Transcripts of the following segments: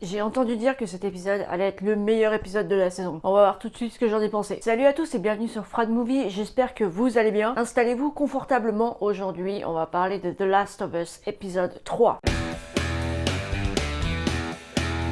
J'ai entendu dire que cet épisode allait être le meilleur épisode de la saison. On va voir tout de suite ce que j'en ai pensé. Salut à tous et bienvenue sur Frad Movie, j'espère que vous allez bien. Installez-vous confortablement, aujourd'hui on va parler de The Last of Us épisode 3.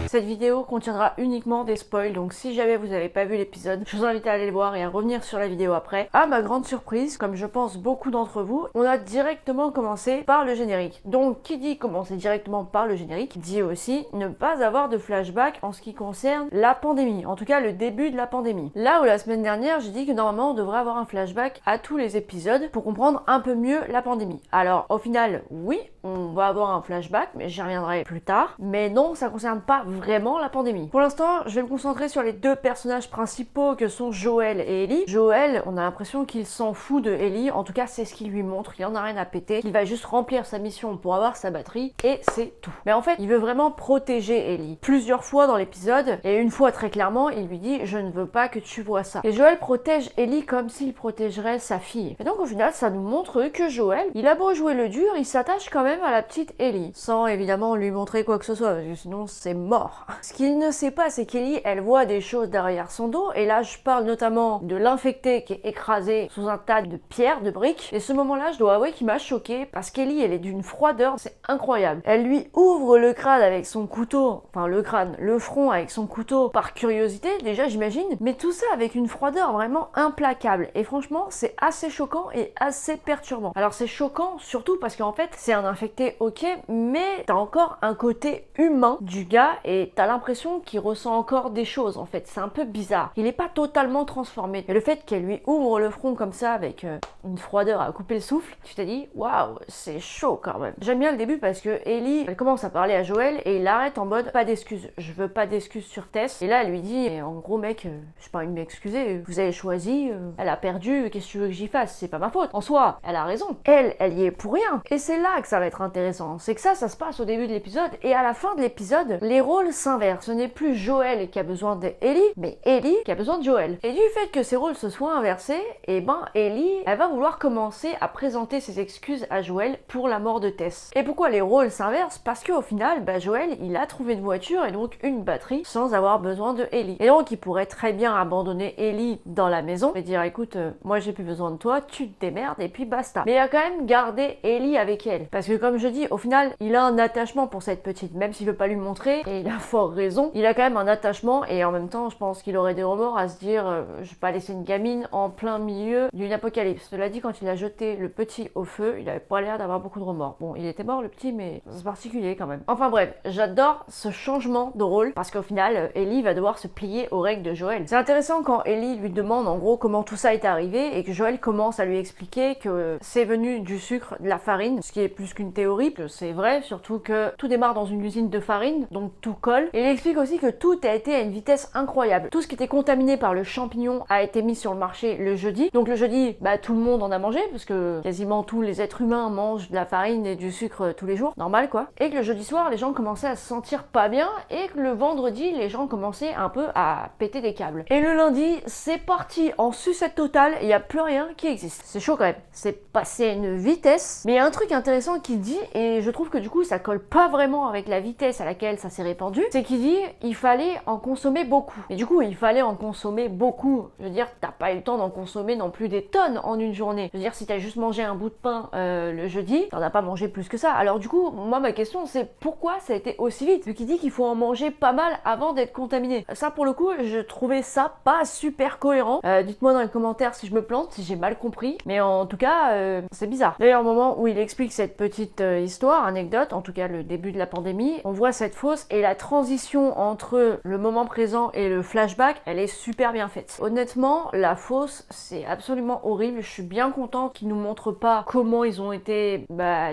Cette vidéo contiendra uniquement des spoils, donc si jamais vous n'avez pas vu l'épisode, je vous invite à aller le voir et à revenir sur la vidéo après. À ma grande surprise, comme je pense beaucoup d'entre vous, on a directement commencé par le générique. Donc qui dit commencer directement par le générique, dit aussi ne pas avoir de flashback en ce qui concerne la pandémie, en tout cas le début de la pandémie. Là où la semaine dernière, j'ai dit que normalement on devrait avoir un flashback à tous les épisodes pour comprendre un peu mieux la pandémie. Alors au final, oui, on va avoir un flashback, mais j'y reviendrai plus tard. Mais non, ça concerne pas vraiment la pandémie. Pour l'instant, je vais me concentrer sur les deux personnages principaux que sont Joel et Ellie. Joel, on a l'impression qu'il s'en fout de Ellie, en tout cas c'est ce qu'il lui montre, il en a rien à péter, qu'il va juste remplir sa mission pour avoir sa batterie, et c'est tout. Mais en fait, il veut vraiment protéger Ellie. Plusieurs fois dans l'épisode, et une fois très clairement, il lui dit « je ne veux pas que tu vois ça ». Et Joel protège Ellie comme s'il protégerait sa fille. Et donc au final, ça nous montre que Joel, il a beau jouer le dur, il s'attache quand même à la petite Ellie, sans évidemment lui montrer quoi que ce soit, parce que sinon c'est mort. Ce qu'il ne sait pas, c'est qu'Ellie, elle voit des choses derrière son dos, et là je parle notamment de l'infecté qui est écrasé sous un tas de pierres, de briques, et ce moment-là, je dois avouer qu'il m'a choqué parce qu'Ellie, elle est d'une froideur, c'est incroyable. Elle lui ouvre le crâne avec son couteau, enfin le crâne, le front avec son couteau par curiosité, déjà j'imagine, mais tout ça avec une froideur vraiment implacable, et franchement, c'est assez choquant et assez perturbant. Alors c'est choquant surtout parce qu'en fait, c'est un infecté, ok, mais t'as encore un côté humain du gars, et t'as l'impression qu'il ressent encore des choses en fait, c'est un peu bizarre. Il est pas totalement transformé. Et le fait qu'elle lui ouvre le front comme ça avec une froideur à couper le souffle, tu t'es dit waouh, c'est chaud quand même. J'aime bien le début parce que Ellie, elle commence à parler à Joel et il arrête en mode pas d'excuses, je veux pas d'excuses sur Tess. Et là elle lui dit en gros mec, j'ai pas envie de m'excuser, vous avez choisi, elle a perdu, qu'est-ce que tu veux que j'y fasse, c'est pas ma faute. En soi, elle a raison, elle y est pour rien. Et c'est là que ça va être intéressant, c'est que ça se passe au début de l'épisode et à la fin de l'épisode, les rôles s'inversent. Ce n'est plus Joel qui a besoin d'Ellie, mais Ellie qui a besoin de Joel. Et du fait que ces rôles se soient inversés, et ben Ellie, elle va vouloir commencer à présenter ses excuses à Joel pour la mort de Tess. Et pourquoi les rôles s'inversent? Parce qu'au final, Joel, il a trouvé une voiture et donc une batterie sans avoir besoin de Ellie. Et donc il pourrait très bien abandonner Ellie dans la maison et dire écoute, moi j'ai plus besoin de toi, tu te démerdes et puis basta. Mais il a quand même gardé Ellie avec elle. Parce que comme je dis, au final, il a un attachement pour cette petite, même s'il veut pas lui montrer, et il a fort raison, il a quand même un attachement et en même temps je pense qu'il aurait des remords à se dire je vais pas laisser une gamine en plein milieu d'une apocalypse. Cela dit, quand il a jeté le petit au feu, il avait pas l'air d'avoir beaucoup de remords. Bon, il était mort le petit, mais c'est particulier quand même. Enfin bref, j'adore ce changement de rôle parce qu'au final, Ellie va devoir se plier aux règles de Joel. C'est intéressant quand Ellie lui demande en gros comment tout ça est arrivé et que Joel commence à lui expliquer que c'est venu du sucre, de la farine, ce qui est plus qu'une théorie, que c'est vrai, surtout que tout démarre dans une usine de farine, donc tout colle. Et il explique aussi que tout a été à une vitesse incroyable. Tout ce qui était contaminé par le champignon a été mis sur le marché le jeudi. Donc le jeudi, tout le monde en a mangé, parce que quasiment tous les êtres humains mangent de la farine et du sucre tous les jours, normal quoi. Et que le jeudi soir, les gens commençaient à se sentir pas bien, et que le vendredi, les gens commençaient un peu à péter des câbles. Et le lundi, c'est parti en sucette totale, il n'y a plus rien qui existe. C'est chaud quand même. C'est passé à une vitesse. Mais il y a un truc intéressant qu'il dit, et je trouve que du coup, ça colle pas vraiment avec la vitesse à laquelle ça s'est répandu, c'est qu'il dit il fallait en consommer beaucoup. Et du coup, il fallait en consommer beaucoup. Je veux dire, t'as pas eu le temps d'en consommer non plus des tonnes en une journée. Je veux dire, si t'as juste mangé un bout de pain le jeudi, t'en as pas mangé plus que ça. Alors du coup, moi ma question c'est pourquoi ça a été aussi vite? Vu qu'il dit qu'il faut en manger pas mal avant d'être contaminé. Ça pour le coup, je trouvais ça pas super cohérent. Dites-moi dans les commentaires si je me plante, si j'ai mal compris. Mais en tout cas, c'est bizarre. D'ailleurs, au moment où il explique cette petite histoire, anecdote, en tout cas le début de la pandémie, on voit cette fosse et la transition entre le moment présent et le flashback, elle est super bien faite. Honnêtement, la fosse, c'est absolument horrible. Je suis bien contente qu'ils nous montrent pas comment ils ont été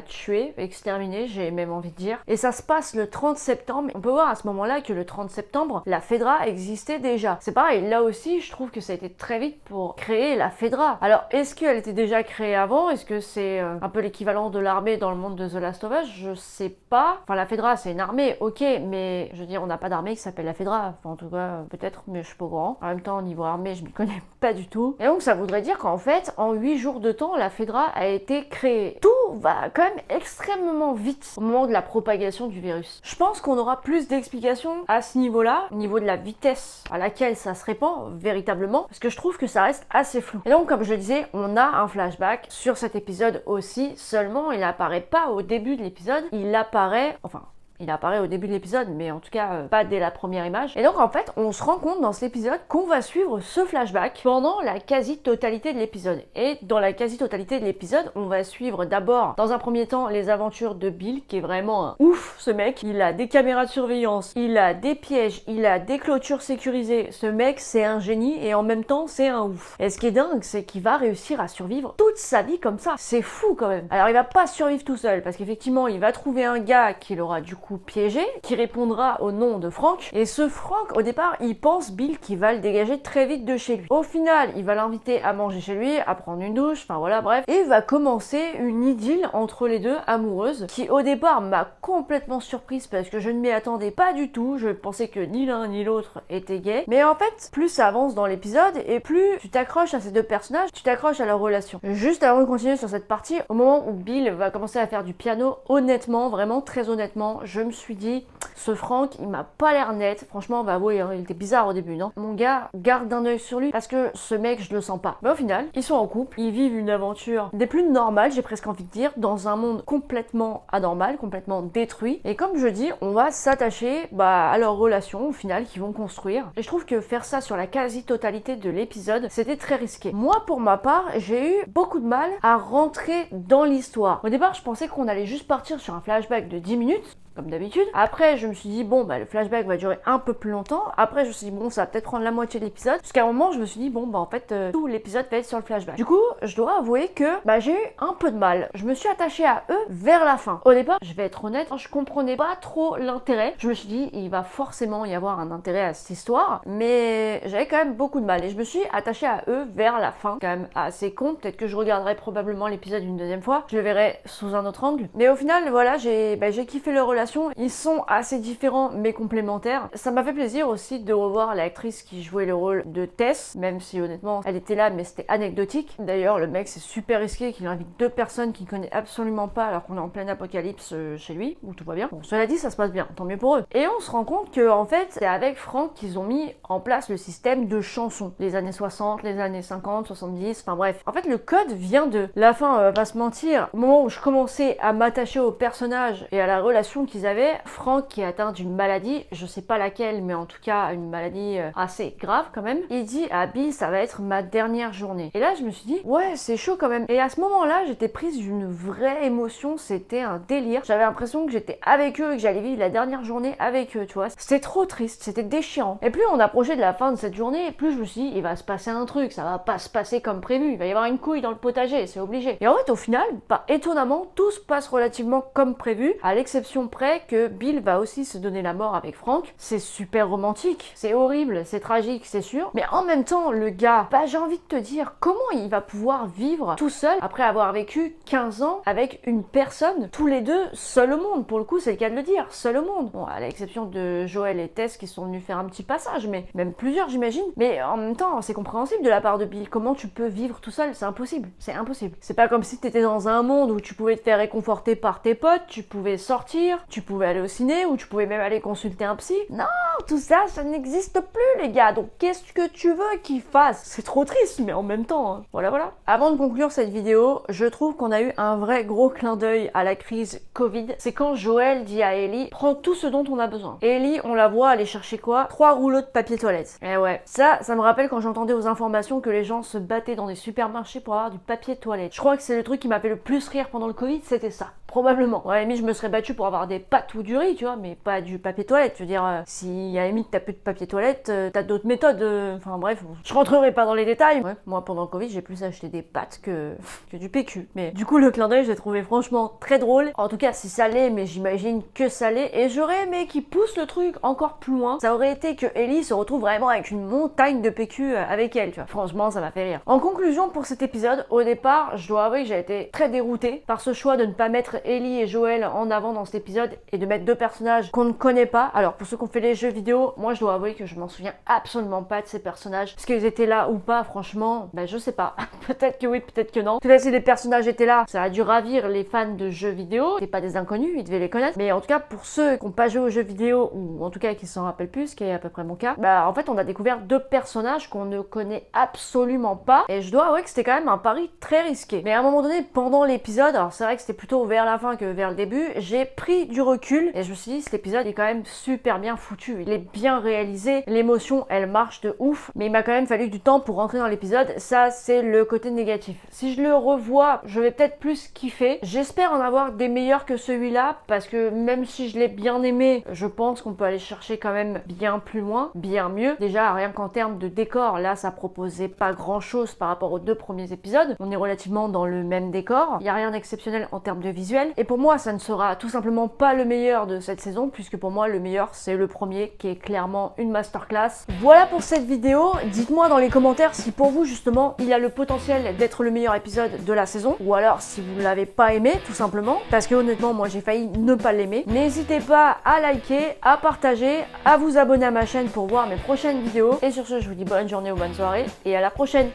tués, exterminés, j'ai même envie de dire. Et ça se passe le 30 septembre. On peut voir à ce moment-là que le 30 septembre, la Fedra existait déjà. C'est pareil, là aussi, je trouve que ça a été très vite pour créer la Fedra. Alors, est-ce qu'elle était déjà créée avant? Est-ce que c'est un peu l'équivalent de l'armée dans le monde de The Last of Us? Je sais pas. Enfin, la Fedra, c'est une armée, ok, mais je veux dire, on n'a pas d'armée qui s'appelle la Fedra. Enfin, en tout cas, peut-être, mais je suis pas au courant. En même temps, au niveau armée, je m'y connais pas du tout. Et donc, ça voudrait dire qu'en fait, en 8 jours de temps, la Fedra a été créée. Tout va quand même extrêmement vite au moment de la propagation du virus. Je pense qu'on aura plus d'explications à ce niveau-là, au niveau de la vitesse à laquelle ça se répand véritablement, parce que je trouve que ça reste assez flou. Et donc, comme je le disais, on a un flashback sur cet épisode aussi, seulement il apparaît pas au début de l'épisode, il apparaît au début de l'épisode, mais en tout cas pas dès la première image. Et donc en fait, on se rend compte dans cet épisode qu'on va suivre ce flashback pendant la quasi-totalité de l'épisode. Et dans la quasi-totalité de l'épisode, on va suivre d'abord, dans un premier temps, les aventures de Bill, qui est vraiment un ouf, ce mec. Il a des caméras de surveillance, il a des pièges, il a des clôtures sécurisées. Ce mec, c'est un génie et en même temps, c'est un ouf. Et ce qui est dingue, c'est qu'il va réussir à survivre toute sa vie comme ça. C'est fou quand même. Alors il va pas survivre tout seul, parce qu'effectivement, il va trouver un gars qui l'aura du coup piégé, qui répondra au nom de Frank. Et ce Frank, au départ, il pense Bill qui va le dégager très vite de chez lui. Au final, il va l'inviter à manger chez lui, à prendre une douche, enfin voilà, bref. Et va commencer une idylle entre les deux, amoureuse, qui au départ m'a complètement surprise parce que je ne m'y attendais pas du tout. Je pensais que ni l'un ni l'autre était gay. Mais en fait, plus ça avance dans l'épisode et plus tu t'accroches à ces deux personnages, tu t'accroches à leur relation. Juste avant de continuer sur cette partie, au moment où Bill va commencer à faire du piano, honnêtement, vraiment très honnêtement, je me suis dit, ce Frank, il m'a pas l'air net. Franchement, bah oui, il était bizarre au début, non? Mon gars, garde un œil sur lui parce que ce mec, je le sens pas. Mais au final, ils sont en couple, ils vivent une aventure des plus normales, j'ai presque envie de dire, dans un monde complètement anormal, complètement détruit. Et comme je dis, on va s'attacher à leur relation au final qu'ils vont construire. Et je trouve que faire ça sur la quasi-totalité de l'épisode, c'était très risqué. Moi, pour ma part, j'ai eu beaucoup de mal à rentrer dans l'histoire. Au départ, je pensais qu'on allait juste partir sur un flashback de 10 minutes, comme d'habitude. Après, je me suis dit, le flashback va durer un peu plus longtemps. Après, je me suis dit, ça va peut-être prendre la moitié de l'épisode. Jusqu'à un moment, je me suis dit, en fait, tout l'épisode va être sur le flashback. Du coup, je dois avouer que j'ai eu un peu de mal. Je me suis attachée à eux vers la fin. Au départ, je vais être honnête, je comprenais pas trop l'intérêt. Je me suis dit, il va forcément y avoir un intérêt à cette histoire. Mais j'avais quand même beaucoup de mal. Et je me suis attachée à eux vers la fin. Quand même assez con. Peut-être que je regarderai probablement l'épisode une deuxième fois. Je le verrai sous un autre angle. Mais au final, voilà, j'ai kiffé leur relation. Ils sont assez différents mais complémentaires. Ça m'a fait plaisir aussi de revoir l'actrice qui jouait le rôle de Tess, même si honnêtement elle était là mais c'était anecdotique. D'ailleurs le mec c'est super risqué qu'il invite deux personnes qu'il connaît absolument pas alors qu'on est en plein apocalypse chez lui, où tout va bien. Bon, cela dit ça se passe bien, tant mieux pour eux. Et on se rend compte que en fait c'est avec Frank qu'ils ont mis en place le système de chansons. Les années 60, les années 50, 70, enfin bref. En fait le code vient de la fin, pas se mentir, au moment où je commençais à m'attacher au personnage et à la relation qu'ils avaient, Frank qui est atteint d'une maladie, je sais pas laquelle, mais en tout cas une maladie assez grave quand même, il dit à Bill ça va être ma dernière journée. Et là je me suis dit ouais c'est chaud quand même. Et à ce moment-là j'étais prise d'une vraie émotion, c'était un délire. J'avais l'impression que j'étais avec eux et que j'allais vivre la dernière journée avec eux, tu vois. C'était trop triste, c'était déchirant. Et plus on approchait de la fin de cette journée, plus je me suis dit il va se passer un truc, ça va pas se passer comme prévu, il va y avoir une couille dans le potager, c'est obligé. Et en fait au final, étonnamment, tout se passe relativement comme prévu, à l'exception près que Bill va aussi se donner la mort avec Frank. C'est super romantique, c'est horrible, c'est tragique, c'est sûr. Mais en même temps, le gars, j'ai envie de te dire, comment il va pouvoir vivre tout seul après avoir vécu 15 ans avec une personne, tous les deux, seuls au monde. Pour le coup, c'est le cas de le dire, seuls au monde. Bon, à l'exception de Joel et Tess qui sont venus faire un petit passage, mais même plusieurs, j'imagine. Mais en même temps, c'est compréhensible de la part de Bill. Comment tu peux vivre tout seul? C'est impossible. C'est impossible. C'est pas comme si t'étais dans un monde où tu pouvais te faire réconforter par tes potes, tu pouvais sortir, tu pouvais aller au ciné ou tu pouvais même aller consulter un psy. Non, tout ça, ça n'existe plus les gars. Donc qu'est-ce que tu veux qu'ils fassent? C'est trop triste, mais en même temps, voilà. Avant de conclure cette vidéo, je trouve qu'on a eu un vrai gros clin d'œil à la crise Covid. C'est quand Joel dit à Ellie, prends tout ce dont on a besoin. Ellie, on la voit aller chercher quoi? 3 rouleaux de papier toilette. Et ouais, ça me rappelle quand j'entendais aux informations que les gens se battaient dans des supermarchés pour avoir du papier toilette. Je crois que c'est le truc qui m'a fait le plus rire pendant le Covid, c'était ça. Probablement. Ouais, à la limite, je me serais battue pour avoir des pâtes ou du riz, tu vois, mais pas du papier toilette. Je veux dire, si à la limite t'as plus de papier toilette, t'as d'autres méthodes. Enfin bref, je rentrerai pas dans les détails. Ouais, moi pendant le Covid, j'ai plus acheté des pâtes que du PQ. Mais du coup, le clin d'œil, j'ai trouvé franchement très drôle. En tout cas, si ça l'est, mais j'imagine que ça l'est. Et j'aurais aimé qu'il pousse le truc encore plus loin. Ça aurait été que Ellie se retrouve vraiment avec une montagne de PQ avec elle, tu vois. Franchement, ça m'a fait rire. En conclusion pour cet épisode, au départ, je dois avouer que j'ai été très déroutée par ce choix de ne pas mettre Ellie et Joel en avant dans cet épisode et de mettre deux personnages qu'on ne connaît pas. Alors pour ceux qui ont fait les jeux vidéo, moi je dois avouer que je m'en souviens absolument pas de ces personnages. Est-ce qu'ils étaient là ou pas, franchement, ben je sais pas. Peut-être que oui, peut-être que non. En tout cas, si les personnages étaient là, ça a dû ravir les fans de jeux vidéo. C'est pas des inconnus, ils devaient les connaître. Mais en tout cas, pour ceux qui n'ont pas joué aux jeux vidéo, ou en tout cas qui s'en rappellent plus, ce qui est à peu près mon cas, bah en fait on a découvert deux personnages qu'on ne connaît absolument pas. Et je dois avouer que c'était quand même un pari très risqué. Mais à un moment donné, pendant l'épisode, alors c'est vrai que c'était plutôt vers la fin que vers le début, j'ai pris du recul et je me suis dit cet épisode est quand même super bien foutu. Il est bien réalisé, l'émotion elle marche de ouf, mais il m'a quand même fallu du temps pour rentrer dans l'épisode. Ça c'est le côté négatif. Si je le revois, je vais peut-être plus kiffer. J'espère en avoir des meilleurs que celui-là parce que même si je l'ai bien aimé, je pense qu'on peut aller chercher quand même bien plus loin, bien mieux. Déjà rien qu'en termes de décor, là ça proposait pas grand chose par rapport aux deux premiers épisodes. On est relativement dans le même décor. Il n'y a rien d'exceptionnel en termes de visuel. Et pour moi, ça ne sera tout simplement pas le meilleur de cette saison, puisque pour moi, le meilleur, c'est le premier, qui est clairement une masterclass. Voilà pour cette vidéo. Dites-moi dans les commentaires si pour vous, justement, il a le potentiel d'être le meilleur épisode de la saison, ou alors si vous ne l'avez pas aimé, tout simplement, parce que honnêtement, moi, j'ai failli ne pas l'aimer. N'hésitez pas à liker, à partager, à vous abonner à ma chaîne pour voir mes prochaines vidéos. Et sur ce, je vous dis bonne journée ou bonne soirée, et à la prochaine.